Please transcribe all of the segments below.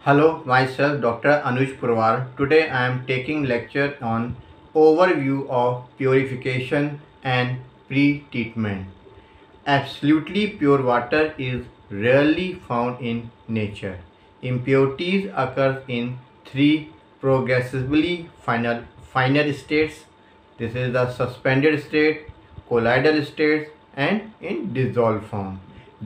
Hello, myself Dr. Anuj Purwar. Today I am taking lecture on overview of purification and pre-treatment. Absolutely pure water is rarely found in nature. Impurities occur in three progressively finer states. This is the suspended state, colloidal states, and in dissolved form.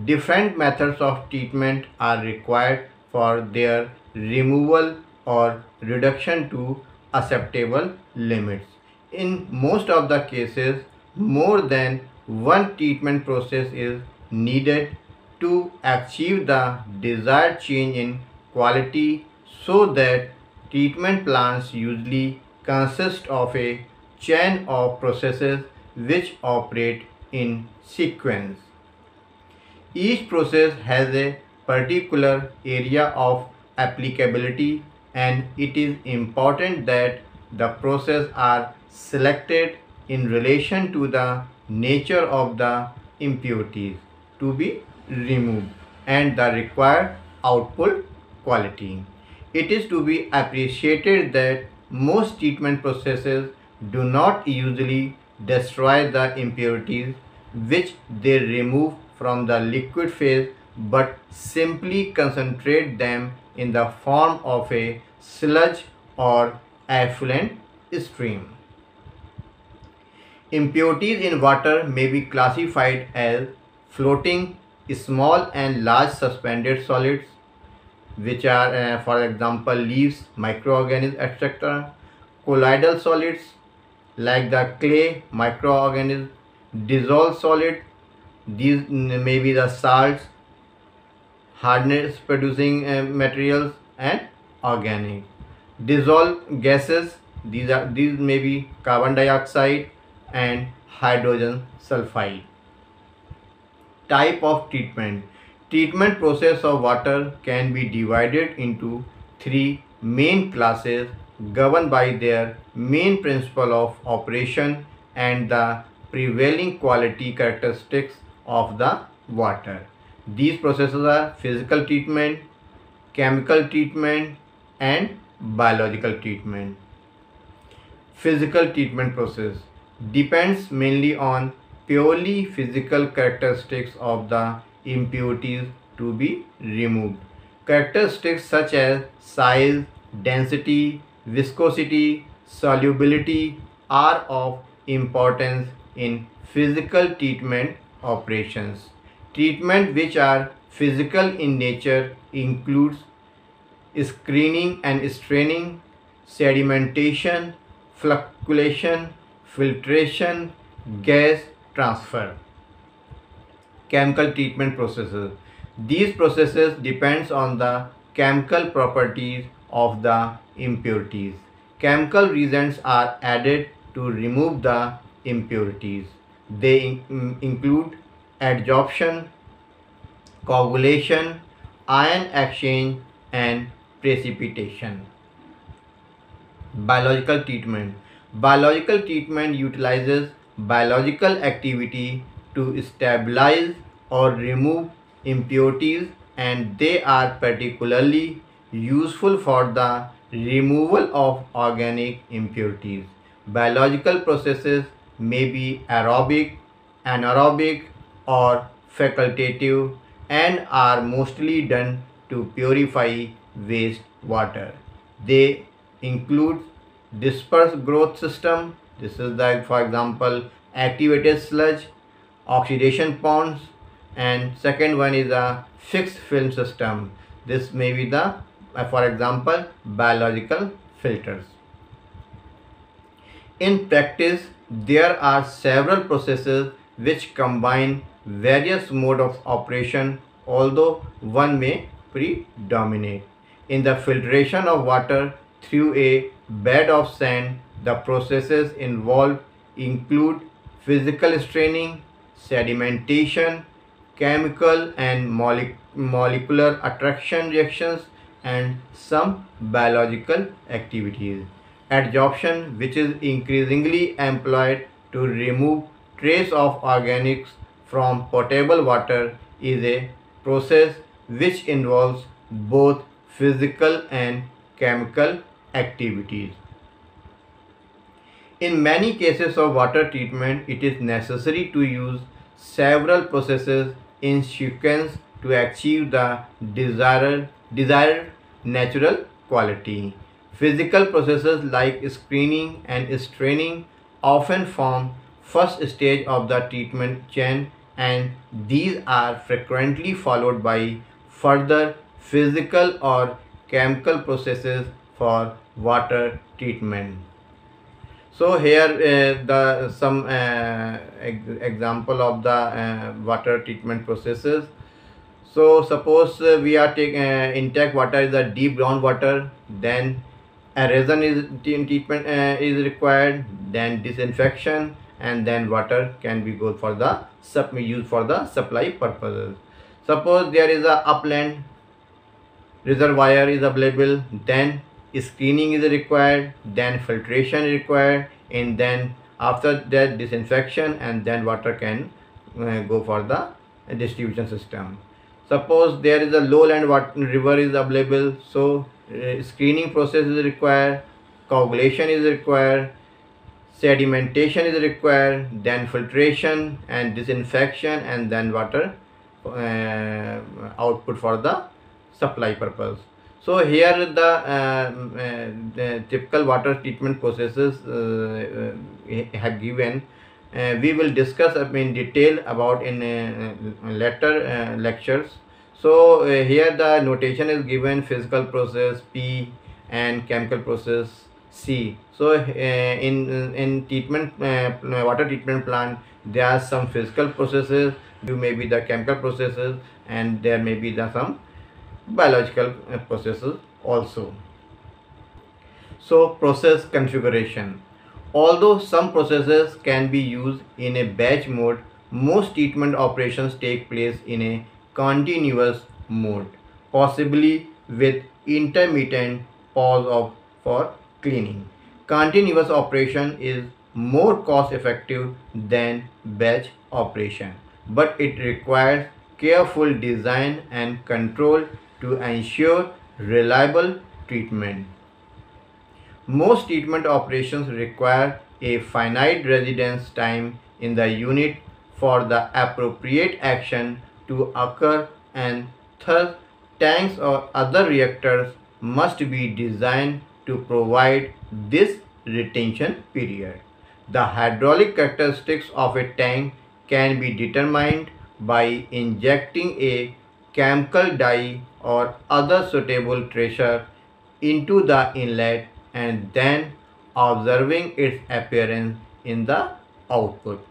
Different methods of treatment are required for their removal or reduction to acceptable limits. In most of the cases, more than one treatment process is needed to achieve the desired change in quality, so that treatment plants usually consist of a chain of processes which operate in sequence. Each process has a particular area of applicability, and it is important that the processes are selected in relation to the nature of the impurities to be removed and the required output quality. It is to be appreciated that most treatment processes do not usually destroy the impurities which they remove from the liquid phase, but simply concentrate them in the form of a sludge or effluent stream. Impurities in water may be classified as floating, small and large suspended solids, which are for example leaves, microorganisms, etc. Colloidal solids like the clay, microorganisms. Dissolved solid, these may be the salts, hardness producing materials, and organic. Dissolved gases, these may be carbon dioxide and hydrogen sulfide. Type of treatment. Treatment process of water can be divided into three main classes governed by their main principle of operation and the prevailing quality characteristics of the water. These processes are physical treatment, chemical treatment, and biological treatment. Physical treatment process depends mainly on purely physical characteristics of the impurities to be removed. Characteristics such as size, density, viscosity, solubility are of importance in physical treatment operations. Treatment which are physical in nature includes screening and straining, sedimentation, flocculation, filtration, gas transfer. Chemical treatment processes. These processes depends on the chemical properties of the impurities. Chemical reagents are added to remove the impurities. They include adsorption, coagulation, ion exchange, and precipitation. Biological treatment. Biological treatment utilizes biological activity to stabilize or remove impurities, and they are particularly useful for the removal of organic impurities. Biological processes may be aerobic, anaerobic, or facultative, and are mostly done to purify waste water. They include dispersed growth system. This is the, for example, activated sludge, oxidation ponds, and second one is a fixed film system. This may be the, for example, biological filters. In practice, there are several processes which combine various modes of operation, although one may predominate. In the filtration of water through a bed of sand, the processes involved include physical straining, sedimentation, chemical and molecular attraction reactions, and some biological activities. Adsorption, which is increasingly employed to remove trace of organics from potable water, is a process which involves both physical and chemical activities. In many cases of water treatment, it is necessary to use several processes in sequence to achieve the desired natural quality. Physical processes like screening and straining often form first stage of the treatment chain, and these are frequently followed by further physical or chemical processes for water treatment. So here the some example of the water treatment processes. So suppose we are taking intake water is a deep groundwater, then erosion is treatment is required, then disinfection, and then water can be good for the used for the supply purposes. Suppose there is a upland reservoir is available, then screening is required, then filtration is required, and then after that disinfection, and then water can go for the distribution system. Suppose there is a lowland river is available, so screening process is required, coagulation is required, sedimentation is required, then filtration and disinfection, and then water output for the supply purpose. So here the typical water treatment processes have given. We will discuss in detail about in later lectures. So here the notation is given: physical process P and chemical process C. So in treatment water treatment plant, there are some physical processes, there may be the chemical processes, and there may be the some biological processes also. So process configuration. Although some processes can be used in a batch mode, most treatment operations take place in a continuous mode, possibly with intermittent pause for cleaning. Continuous operation is more cost effective than batch operation, but it requires careful design and control to ensure reliable treatment. Most treatment operations require a finite residence time in the unit for the appropriate action to occur, and thus tanks or other reactors must be designed to provide this retention period. The hydraulic characteristics of a tank can be determined by injecting a chemical dye or other suitable treasure into the inlet and then observing its appearance in the output.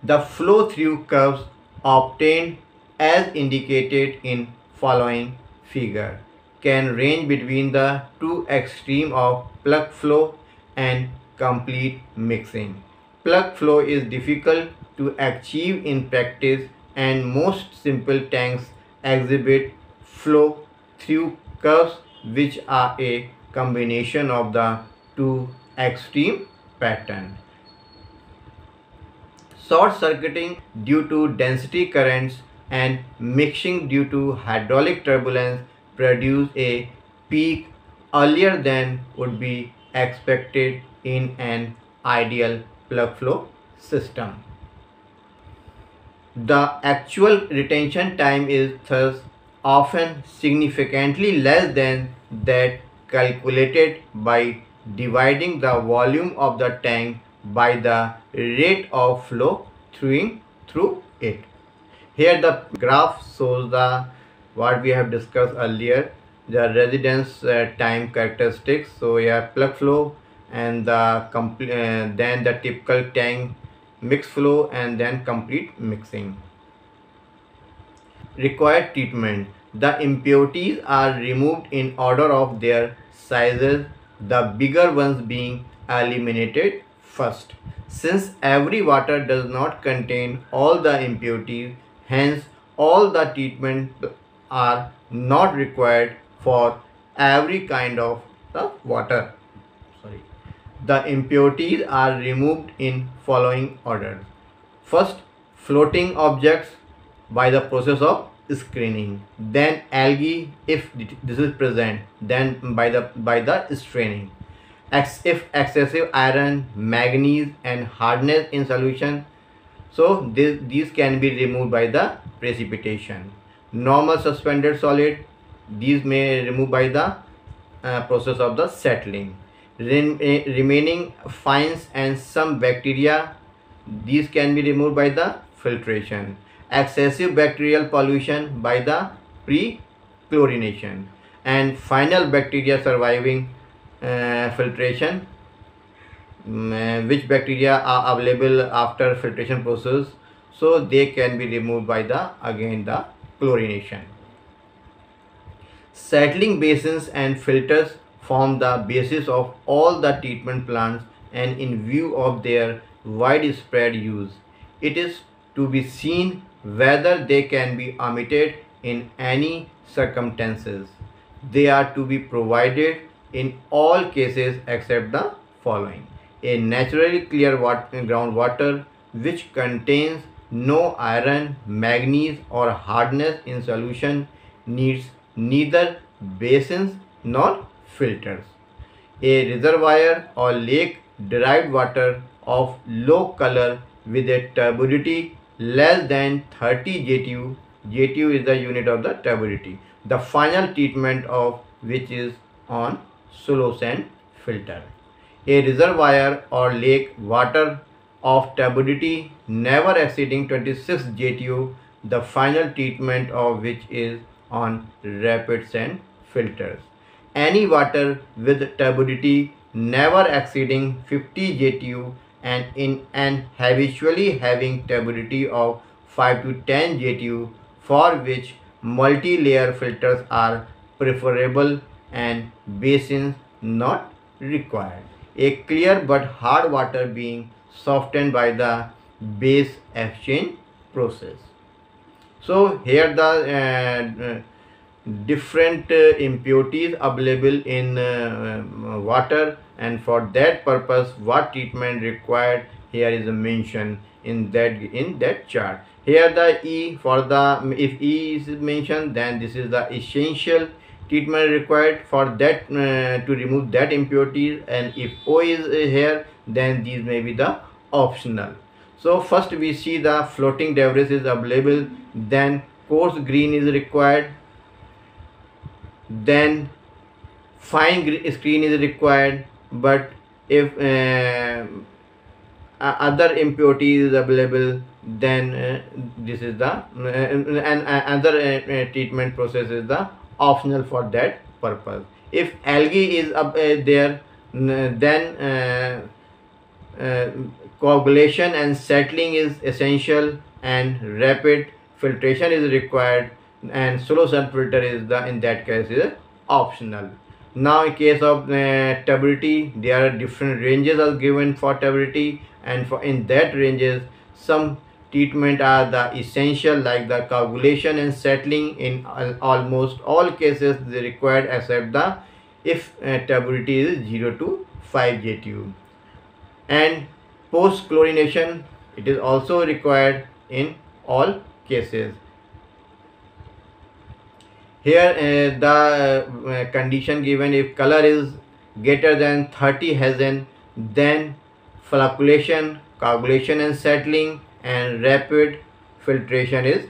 The flow-through curves obtained as indicated in following figure can range between the two extremes of plug flow and complete mixing. Plug flow is difficult to achieve in practice, and most simple tanks exhibit flow-through curves which are a combination of the two extreme patterns. Short circuiting due to density currents and mixing due to hydraulic turbulence produce a peak earlier than would be expected in an ideal plug flow system. The actual retention time is thus often significantly less than that calculated by dividing the volume of the tank by the rate of flow through it. Here the graph shows the what we have discussed earlier, the residence time characteristics. So here plug flow and then the typical tank mix flow and then complete mixing. Required treatment. The impurities are removed in order of their sizes, the bigger ones being eliminated first. Since every water does not contain all the impurities, hence all the treatment are not required for every kind of the water. The impurities are removed in following order. First, floating objects by the process of screening, then algae if this is present, then by the straining. If excessive iron, manganese and hardness in solution, so these can be removed by the precipitation. Normal suspended solid, these may remove by the process of the settling. Remaining fines and some bacteria, these can be removed by the filtration. Excessive bacterial pollution by the pre-chlorination. And final bacteria surviving filtration, which bacteria are available after filtration process, so they can be removed by the again the chlorination. Settling basins and filters form the basis of all the treatment plants, and in view of their widespread use, it is to be seen whether they can be omitted in any circumstances. They are to be provided in all cases except the following: a naturally clear groundwater which contains no iron, manganese or hardness in solution needs neither basins nor filters. A reservoir or lake derived water of low color with a turbidity less than 30 JTU. JTU is the unit of the turbidity. The final treatment of which is on sluice and filter. A reservoir or lake water of turbidity never exceeding 26 JTU, the final treatment of which is on rapids and filters. Any water with turbidity never exceeding 50 JTU and habitually having turbidity of 5 to 10 JTU, for which multi-layer filters are preferable and basins not required. A clear but hard water being softened by the base exchange process. So here the different impurities available in water, and for that purpose what treatment required here is mentioned in that chart. Here the E, for the if E is mentioned, then this is the essential treatment required for that to remove that impurities, and if O is here, then these may be the optional. So first we see the floating debris is available, then coarse green is required, then fine screen is required, but if other impurity is available, then this is the and other treatment process is the optional for that purpose. If algae is up there, then coagulation and settling is essential, and rapid filtration is required, and slow sun filter is the in that case is optional. Now in case of turbidity, there are different ranges are given for turbidity, and for in that ranges some treatment are the essential, like the coagulation and settling in almost all cases they required except the if turbidity is 0 to 5 JTU. And post chlorination, it is also required in all cases. Here the condition given: if color is greater than 30 Hz, then flocculation, coagulation and settling and rapid filtration is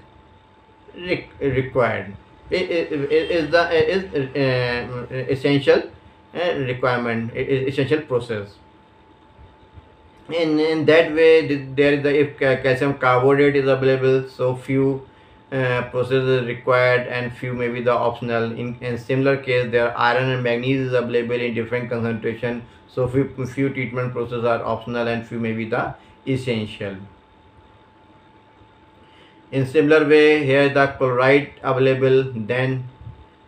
required. It is the essential requirement, essential process. In that way, there is the if calcium carbonate is available, so few processes required and few may be the optional. In similar case, there are iron and manganese is available in different concentration, so few treatment processes are optional and few may be the essential. In similar way, here the chloride available, then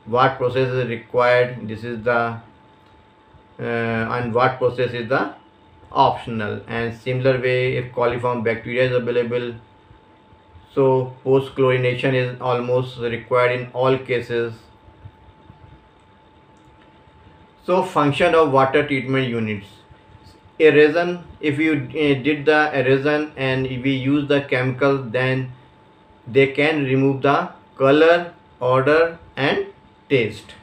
what process is required, this is the and what process is the optional. And similar way, if coliform bacteria is available, so post chlorination is almost required in all cases. So function of water treatment units: erosion, if you did the erosion and if we use the chemical, then they can remove the color, odor and taste.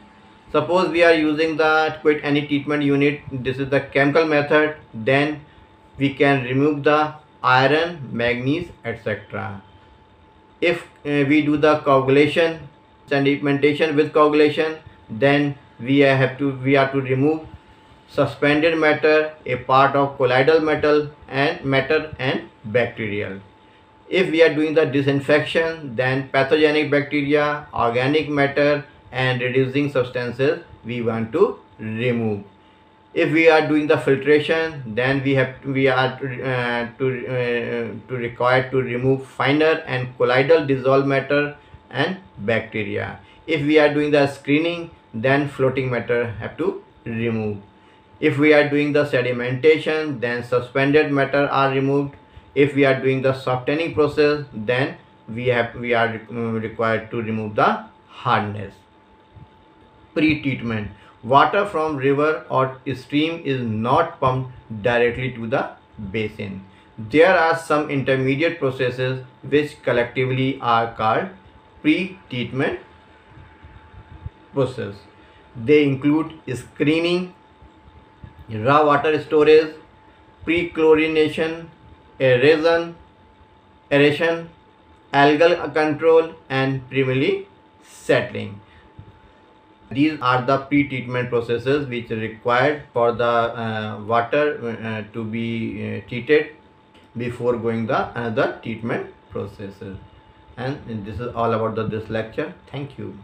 Suppose we are using the quit any treatment unit, this is the chemical method, then we can remove the iron, manganese, etc. If we do the coagulation, sedimentation with coagulation, then we are to remove suspended matter, a part of colloidal matter and bacterial. If we are doing the disinfection, then pathogenic bacteria, organic matter and reducing substances we want to remove. If we are doing the filtration, then we are required to remove finer and colloidal dissolved matter and bacteria. If we are doing the screening, then floating matter have to remove. If we are doing the sedimentation, then suspended matter are removed. If we are doing the softening process, then we are required to remove the hardness. Pre-treatment. Water from river or stream is not pumped directly to the basin. There are some intermediate processes which collectively are called pre-treatment process. They include screening, raw water storage, pre-chlorination, aeration, algal control and primarily settling. These are the pre-treatment processes which are required for the water to be treated before going the another treatment processes. And this is all about this lecture. Thank you.